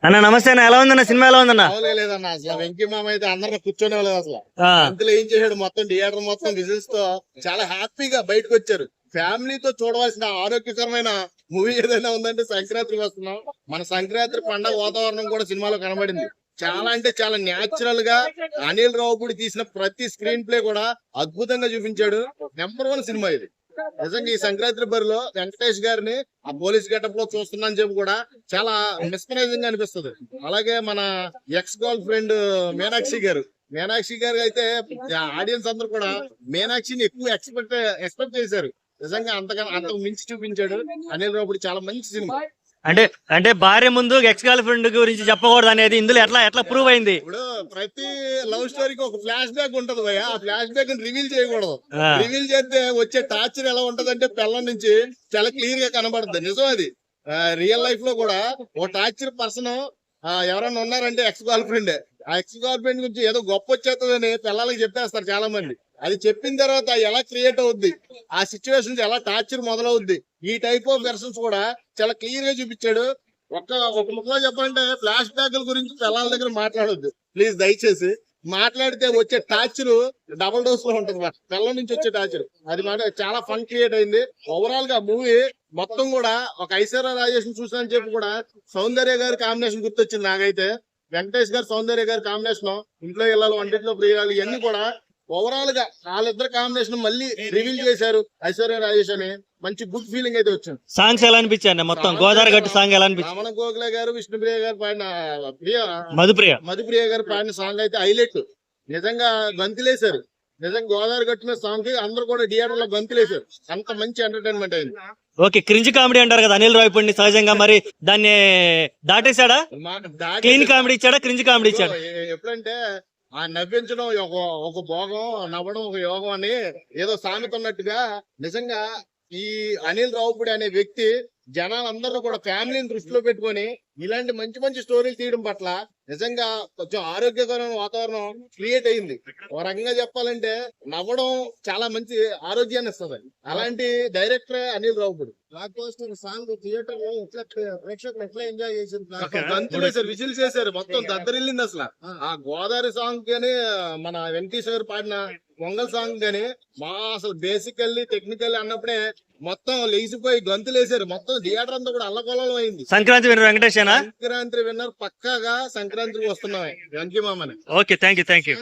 అన్న నమస్తే అన్న, ఎలా ఉందన్న సినిమా? ఎలా ఉందన్న? లేదన్న అసలు వెంకీ మామ అయితే అందరిని కూర్చొని లేదు అసలు. అందులో ఏం చేశాడు, మొత్తం థియేటర్ మొత్తం విజిల్స్ తో చాలా హ్యాపీగా బయటకు వచ్చారు. ఫ్యామిలీతో చూడవలసిన ఆరోగ్యకరమైన మూవీ ఏదైనా ఉందంటే సంక్రాంతికి వస్తున్నాం. మన సంక్రాంతి పండగ వాతావరణం కూడా సినిమాలో కనబడింది. చాలా అంటే చాలా న్యాచురల్ గా అనిల్ రావుపూడి తీసిన ప్రతి స్క్రీన్ ప్లే కూడా అద్భుతంగా చూపించాడు. నెంబర్ 1 సినిమా ఇది. నిజంగా ఈ సంక్రాంతి బరిలో వెంకటేష్ గారిని ఆ పోలీస్ గెటప్ లో చూస్తున్నాను చెప్పి కూడా చాలా మిస్మరైజింగ్ అనిపిస్తుంది. అలాగే మన ఎక్స్ గర్ల్ ఫ్రెండ్ మీనాక్షి గారు అయితే ఆడియన్స్ అందరూ కూడా మీనాక్షిని ఎక్కువ ఎక్స్పెక్ట్ చేశారు. నిజంగా అంతకు మించి చూపించాడు అనిల్ రావుపూడి. చాలా మంచి సినిమా. అంటే భార్య ముందు ఎక్స్ గర్ల్ ఫ్రెండ్ గురించి చెప్పకూడదు అనేది ఇందులో ఎట్లా ప్రూవ్ అయింది? ఇప్పుడు ప్రతి లవ్ స్టోరీకి ఒక ఫ్లాష్ బ్యాక్ ఉంటది భయ. ఆ ఫ్లాష్ బ్యాక్ రివీల్ చేయకూడదు. రివీల్ చేస్తే వచ్చే టార్చర్ ఎలా ఉంటదంటే పిల్లల నుంచి చాలా క్లియర్ గా కనబడుతుంది. నిజం అది. రియల్ లైఫ్ లో కూడా ఒక టార్చర్ పర్సన్ ఎవరైనా ఉన్నారంటే ఎక్స్ గర్ల్ ఫ్రెండ్. ఆ ఎక్స్ గర్ల్ ఫ్రెండ్ గురించి ఏదో గొప్ప వచ్చేస్తుందని పిల్లలకి చెప్పేస్తారు చాలా మంది. అది చెప్పిన తర్వాత ఎలా క్రియేట్ అవుద్ది, ఆ సిచ్యువేషన్స్ ఎలా టార్చర్ మొదలవుద్ది, ఈ టైప్ ఆఫ్ వెర్షన్స్ కూడా చాలా క్లియర్ గా చూపించాడు. ఒక ముఖంలో చెప్పాలంటే ఫ్లాష్ బ్యాక్ గురించి పిల్లల దగ్గర మాట్లాడొద్దు ప్లీజ్, దయచేసి. మాట్లాడితే వచ్చే టార్చర్ డబుల్ డోస్ లో ఉంటుంది. పిల్లల నుంచి వచ్చే టార్చర్ అది మాట చాలా ఫన్ క్రియేట్ అయింది. ఓవరాల్ గా మూవీ మొత్తం కూడా ఒక ఐశ్వర్య రాజేష్ చూసానని చెప్పి కూడా సౌందర్య గారి కాంబినేషన్ గుర్తొచ్చింది నాకైతే. వెంకటేష్ గారు సౌందర్య గారి కాంబినేషన్, ఇంట్లో ఇళ్ళలో వంటింట్లో ప్రియాలు, ఇవన్నీ కూడా ఓవరాల్ గా వాళ్ళిద్దరు కాంబినేషన్ మళ్ళీ రివీల్ చేశారు ఐశ్వర్య రాజేష్ అని. మంచి గుడ్ ఫీలింగ్ అయితే వచ్చింది. సాంగ్స్ ఎలా అనిపించాయి? మొత్తం గోదావరి గట్టు సాంగ్ ఎలా అనిపించింది? రమణ గోఖలే గారు, విష్ణుప్రియ గారు పాడిన మధుప్రియ గారు పాడిన సాంగ్ అయితే హైలైట్. నిజంగా గంతులేశారు. నిజంగా గోదావరి గట్టు మీద సాంగ్ కి అందరూ కూడా థియేటర్ లో గంతులేశారు. అంత మంచి ఎంటర్టైన్మెంట్ అయింది. ఓకే, క్రింజ్ కామెడీ అంటారు కదా అనిల్ రావిపూడిని. సహజంగా మరి దాన్ని దాటేశాడా? క్లీన్ కామెడీ ఇచ్చాడా, క్రింజ్ కామెడీ ఇచ్చాడా? ఎప్పుడంటే ఆ నవ్వించడం ఒక భోగం, నవ్వడం ఒక యోగం అని ఏదో సామెత ఉన్నట్టుగా నిజంగా ఈ అనిల్ రావుపూడి అనే వ్యక్తి జనాలందరూ కూడా ఫ్యామిలీని దృష్టిలో పెట్టుకొని ఇలాంటి మంచి మంచి స్టోరీలు తీయడం పట్ల నిజంగా కొంచెం ఆరోగ్యకరమైన వాతావరణం క్రియేట్ అయింది. ఒక రకంగా చెప్పాలంటే నవ్వడం చాలా మంచి ఆరోగ్యాన్ని ఇస్తుంది. అలాంటి director Anil Ravipudi. Song theatre లో ప్రేక్షకులు ఎట్లా ఎంజాయ్ చేశారు, విజిల్ చేశారు, మొత్తం దద్దరిల్లింది అసలు. ఆ గోదావరి సాంగ్ గానీ మన వెంకటేష్ గారు పాడిన పొంగల్ సాంగ్ గానీ అసలు బేసికల్లీ టెక్నికల్లీ అన్నప్పుడే మొత్తం లేచిపోయి గంతులేసారు. మొత్తం థియేటర్ అంతా కూడా అల్లకొల్లం అయింది. సంక్రాంతి విన్నర్ వెంకటేష్. సంక్రాంతి విన్నర్ పక్కాగా సంక్రాంతికి వస్తున్నాయి వెంకీ మామని. Okay, thank you.